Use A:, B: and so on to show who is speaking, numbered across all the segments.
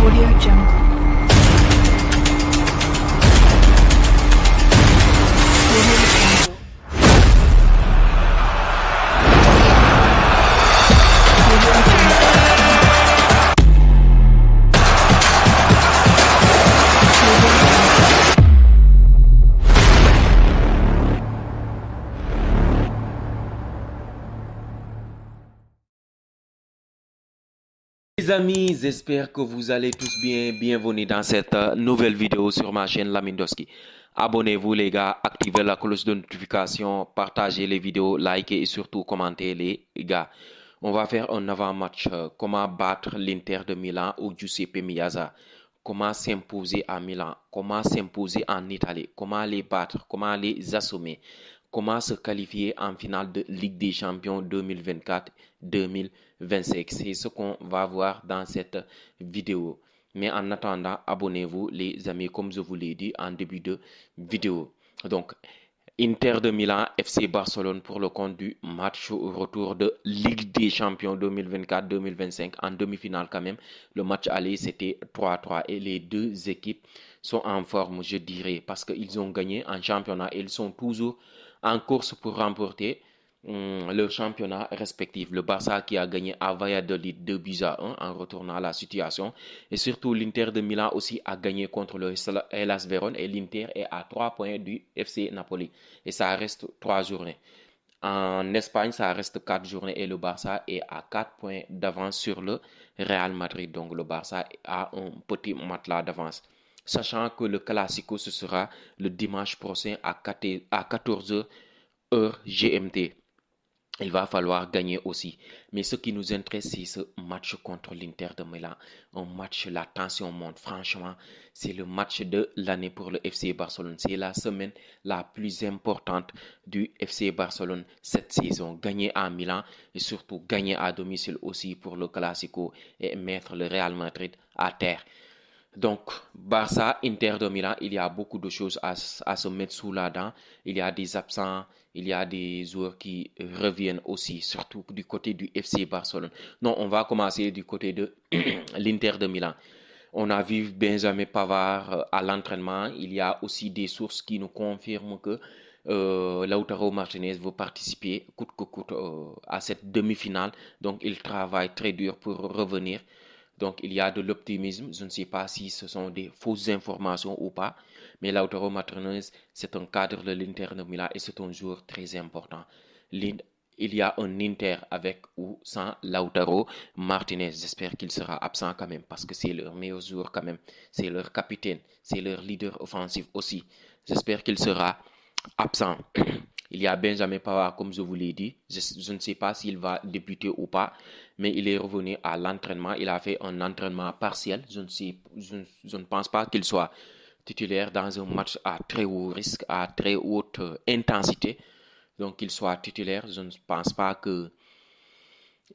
A: Audio Jungle. Audio Jungle. Audio Jungle.
B: Les amis, j'espère que vous allez tous bien. Bienvenue dans cette nouvelle vidéo sur ma chaîne Lamindoski. Abonnez-vous les gars, activez la cloche de notification, partagez les vidéos, likez et surtout commentez les gars. On va faire un avant-match. Comment battre l'Inter de Milan ou Giuseppe Meazza. Comment s'imposer à Milan, comment s'imposer en Italie, comment les battre, comment les assommer, comment se qualifier en finale de Ligue des Champions 2024-2025. C'est ce qu'on va voir dans cette vidéo. Mais en attendant, abonnez-vous les amis, comme je vous l'ai dit en début de vidéo. Donc, Inter de Milan, FC Barcelone pour le compte du match retour de Ligue des Champions 2024-2025 en demi-finale quand même. Le match aller c'était 3-3 et les deux équipes sont en forme je dirais parce qu'ils ont gagné en championnat et ils sont toujours en course pour remporter leur championnat respectif. Le Barça qui a gagné à Valladolid 2-1 en retournant la situation. Et surtout l'Inter de Milan aussi a gagné contre le Hellas Vérone et l'Inter est à 3 points du FC Napoli. Et ça reste 3 journées. En Espagne, ça reste 4 journées et le Barça est à 4 points d'avance sur le Real Madrid. Donc le Barça a un petit matelas d'avance. Sachant que le Classico, ce sera le dimanche prochain à 14h heure GMT. Il va falloir gagner aussi. Mais ce qui nous intéresse, c'est ce match contre l'Inter de Milan. Un match, la tension monte. Franchement, c'est le match de l'année pour le FC Barcelone. C'est la semaine la plus importante du FC Barcelone cette saison. Gagner à Milan et surtout gagner à domicile aussi pour le Classico et mettre le Real Madrid à terre. Donc, Barça, Inter de Milan, il y a beaucoup de choses à se mettre sous la dent. Il y a des absents, il y a des joueurs qui reviennent aussi, surtout du côté du FC Barcelone. Non, on va commencer du côté de l'Inter de Milan. On a vu Benjamin Pavard à l'entraînement. Il y a aussi des sources qui nous confirment que Lautaro Martinez veut participer coûte que coûte à cette demi-finale. Donc, il travaille très dur pour revenir. Donc, il y a de l'optimisme. Je ne sais pas si ce sont des fausses informations ou pas. Mais Lautaro Martinez, c'est un cadre de l'Inter de Milan et c'est un joueur très important. Il y a un Inter avec ou sans Lautaro Martinez. J'espère qu'il sera absent quand même parce que c'est leur meilleur joueur quand même. C'est leur capitaine, c'est leur leader offensif aussi. J'espère qu'il sera absent. Il y a Benjamin Pavard, comme je vous l'ai dit. Je ne sais pas s'il va débuter ou pas, mais il est revenu à l'entraînement. Il a fait un entraînement partiel. Je ne pense pas qu'il soit titulaire dans un match à très haut risque, à très haute intensité. Donc, qu'il soit titulaire. Je ne pense pas que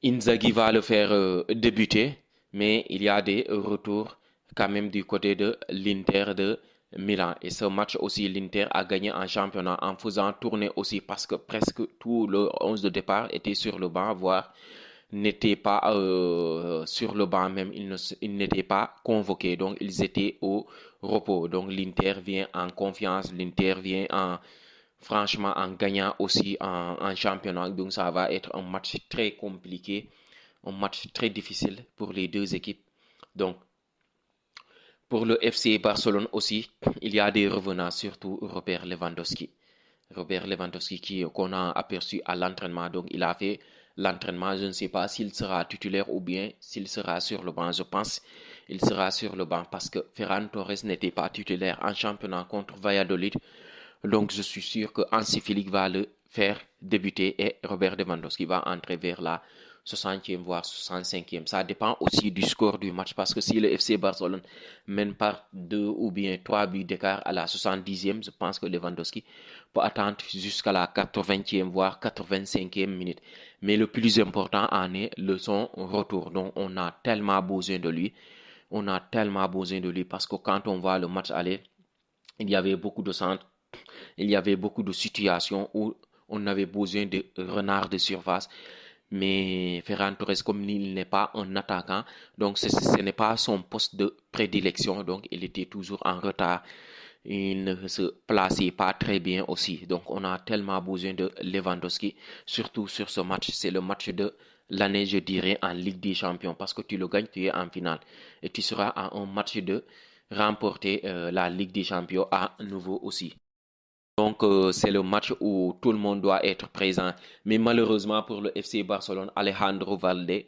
B: Inzaghi va le faire débuter, mais il y a des retours quand même du côté de l'Inter de Milan. Et ce match aussi, l'Inter a gagné en championnat en faisant tourner aussi parce que presque tout le 11 de départ était sur le banc, voire n'était pas sur le banc même, ils n'étaient pas convoqués, donc ils étaient au repos. Donc l'Inter vient en confiance, l'Inter vient franchement en gagnant aussi en championnat. Donc ça va être un match très compliqué, un match très difficile pour les deux équipes. Donc pour le FC Barcelone aussi, il y a des revenants, surtout Robert Lewandowski. Robert Lewandowski qu'on a aperçu à l'entraînement. Donc il a fait l'entraînement. Je ne sais pas s'il sera titulaire ou bien s'il sera sur le banc. Je pense qu'il sera sur le banc parce que Ferran Torres n'était pas titulaire en championnat contre Valladolid. Donc je suis sûr que Hansi Flick va le faire débuter et Robert Lewandowski va entrer vers la 60e voire 65e. Ça dépend aussi du score du match parce que si le FC Barcelone mène par 2 ou bien 3 buts d'écart à la 70e, je pense que Lewandowski peut attendre jusqu'à la 80e voire 85e minute. Mais le plus important en est son retour. Donc on a tellement besoin de lui. On a tellement besoin de lui parce que quand on voit le match aller, il y avait beaucoup de centres. Il y avait beaucoup de situations où on avait besoin de renards de surface. Mais Ferran Torres, comme il n'est pas un attaquant, donc ce n'est pas son poste de prédilection, donc il était toujours en retard. Il ne se plaçait pas très bien aussi. Donc on a tellement besoin de Lewandowski, surtout sur ce match. C'est le match de l'année, je dirais, en Ligue des Champions, parce que tu le gagnes, tu es en finale. Et tu seras à un match de remporter la Ligue des Champions à nouveau aussi. Donc, c'est le match où tout le monde doit être présent. Mais malheureusement pour le FC Barcelone, Alejandro Valde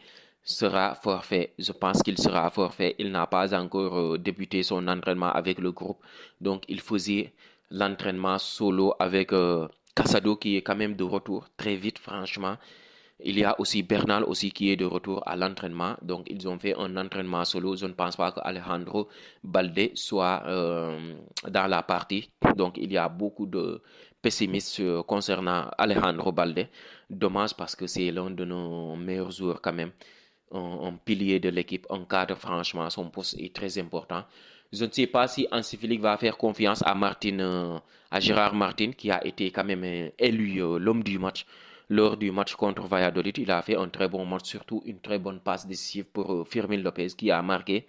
B: sera forfait. Je pense qu'il sera forfait. Il n'a pas encore débuté son entraînement avec le groupe. Donc, il faisait l'entraînement solo avec Casado qui est quand même de retour très vite, franchement. Il y a aussi Bernal aussi qui est de retour à l'entraînement. Donc, ils ont fait un entraînement solo. Je ne pense pas que Alejandro Balde soit dans la partie. Donc, il y a beaucoup de pessimistes concernant Alejandro Balde. Dommage parce que c'est l'un de nos meilleurs joueurs quand même. Un pilier de l'équipe, un cadre, franchement, son poste est très important. Je ne sais pas si Hansi Flick va faire confiance à à Gérard Martin, qui a été quand même élu l'homme du match lors du match contre Valladolid. Il a fait un très bon match, surtout une très bonne passe décisive pour Firmin Lopez qui a marqué.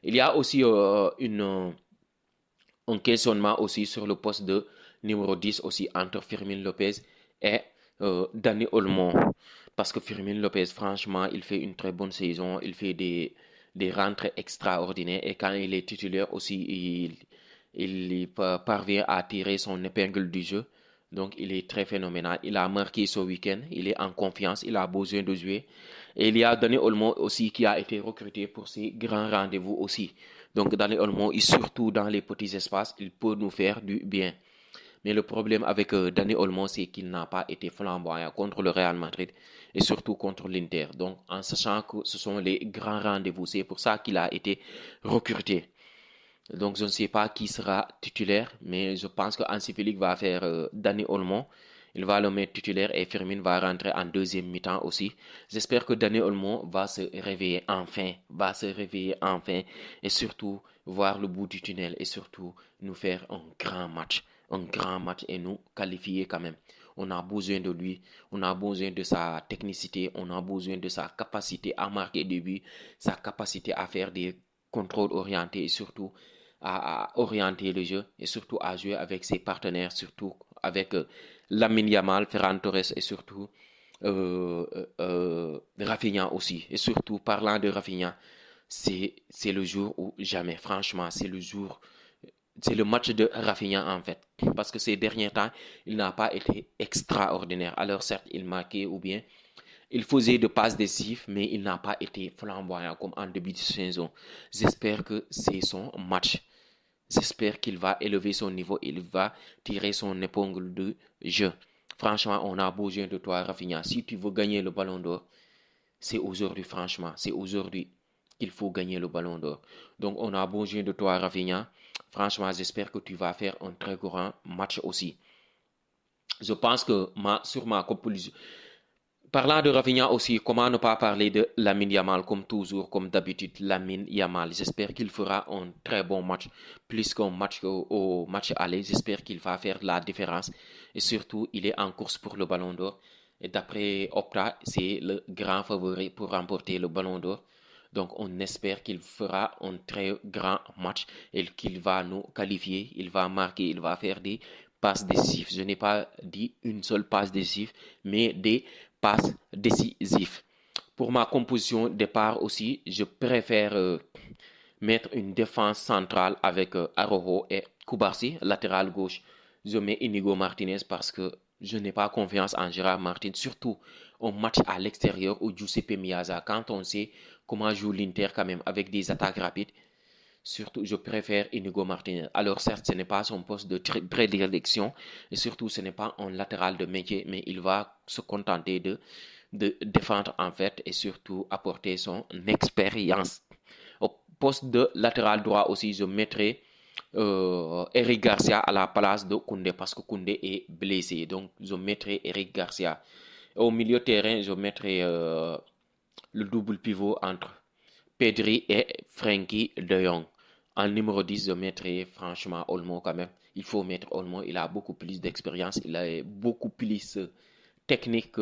B: Il y a aussi un questionnement aussi sur le poste de numéro 10 aussi entre Firmin Lopez et Dani Olmo. Parce que Firmin Lopez, franchement, il fait une très bonne saison. Il fait des rentrées extraordinaires. Et quand il est titulaire aussi, il parvient à tirer son épingle du jeu. Donc, il est très phénoménal. Il a marqué ce week-end. Il est en confiance. Il a besoin de jouer. Et il y a Dani Olmo aussi qui a été recruté pour ses grands rendez-vous aussi. Donc, Dani Olmo, surtout dans les petits espaces, il peut nous faire du bien. Mais le problème avec Dani Olmo, c'est qu'il n'a pas été flamboyant contre le Real Madrid et surtout contre l'Inter. Donc, en sachant que ce sont les grands rendez-vous, c'est pour ça qu'il a été recruté. Donc, je ne sais pas qui sera titulaire, mais je pense que Hansi Flick va faire Dani Olmo. Il va le mettre titulaire et Firmin va rentrer en deuxième mi-temps aussi. J'espère que Dani Olmo va se réveiller enfin, et surtout voir le bout du tunnel et surtout nous faire un grand match et nous qualifier quand même. On a besoin de lui, on a besoin de sa technicité, on a besoin de sa capacité à marquer des buts, sa capacité à faire des contrôles orientés et surtout à orienter le jeu et surtout à jouer avec ses partenaires, surtout avec Lamine Yamal, Ferran Torres et surtout Rafinha aussi. Et surtout, parlant de Rafinha, c'est le jour où jamais, franchement, c'est le match de Rafinha en fait. Parce que ces derniers temps, il n'a pas été extraordinaire. Alors certes, il marquait ou bien il faisait de passes décisives, mais il n'a pas été flamboyant comme en début de saison. J'espère que c'est son match. J'espère qu'il va élever son niveau, il va tirer son épingle de jeu. Franchement, on a besoin de toi, Rafinha. Si tu veux gagner le ballon d'or, c'est aujourd'hui, franchement, c'est aujourd'hui qu'il faut gagner le ballon d'or. Donc, on a besoin de toi, Rafinha. Franchement, j'espère que tu vas faire un très grand match aussi. Je pense que sur ma composition, parlant de Rafinha aussi, comment ne pas parler de Lamine Yamal comme toujours, comme d'habitude, Lamine Yamal. J'espère qu'il fera un très bon match, plus qu'un match au match aller. J'espère qu'il va faire la différence. Et surtout, il est en course pour le ballon d'or. Et d'après Opta, c'est le grand favori pour remporter le ballon d'or. Donc, on espère qu'il fera un très grand match et qu'il va nous qualifier. Il va marquer, il va faire des passes décisives. Je n'ai pas dit une seule passe décisive, mais des passes décisives. Pour ma composition départ aussi, je préfère mettre une défense centrale avec Araujo et Koubarsi, latéral gauche. Je mets Inigo Martinez parce que je n'ai pas confiance en Gérard Martin, surtout au match à l'extérieur au Giuseppe Meazza, quand on sait comment joue l'Inter quand même avec des attaques rapides. Surtout, je préfère Inigo Martinez. Alors certes, ce n'est pas son poste de prédilection et surtout, ce n'est pas un latéral de métier, mais il va se contenter de défendre en fait et surtout apporter son expérience. Au poste de latéral droit aussi, je mettrai Eric Garcia à la place de Koundé parce que Koundé est blessé. Donc, je mettrai Eric Garcia. Au milieu de terrain, je mettrai le double pivot entre Pedri et Frenkie de Jong. En numéro 10, je mettrai franchement Olmo quand même. Il faut mettre Olmo, il a beaucoup plus d'expérience, il est beaucoup plus technique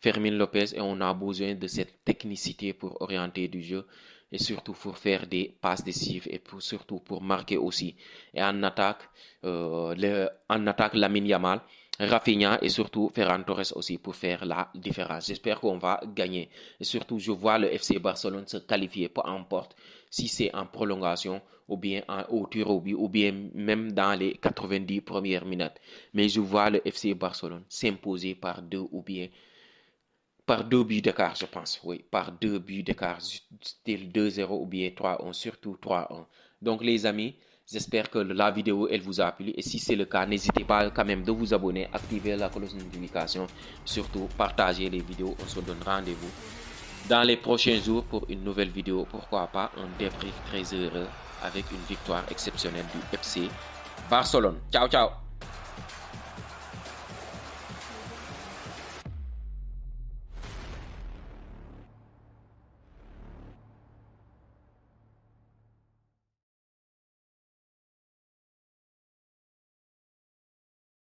B: Fermin Lopez et on a besoin de cette technicité pour orienter du jeu et surtout pour faire des passes décisives et surtout pour marquer aussi. Et en attaque, Lamine Yamal, Rafinha et surtout Ferran Torres aussi pour faire la différence. J'espère qu'on va gagner. Et surtout, je vois le FC Barcelone se qualifier, peu importe si c'est en prolongation ou bien au tir au but ou bien même dans les 90 premières minutes. Mais je vois le FC Barcelone s'imposer par 2 ou bien par 2 buts d'écart, je pense. Oui, par 2 buts d'écart, style 2-0 ou bien 3-1, surtout 3-1. Donc les amis, j'espère que la vidéo elle vous a plu et si c'est le cas, n'hésitez pas quand même de vous abonner, activer la cloche de notification, surtout partager les vidéos. On se donne rendez-vous dans les prochains jours pour une nouvelle vidéo. Pourquoi pas un débrief très heureux avec une victoire exceptionnelle du FC Barcelone. Ciao, ciao!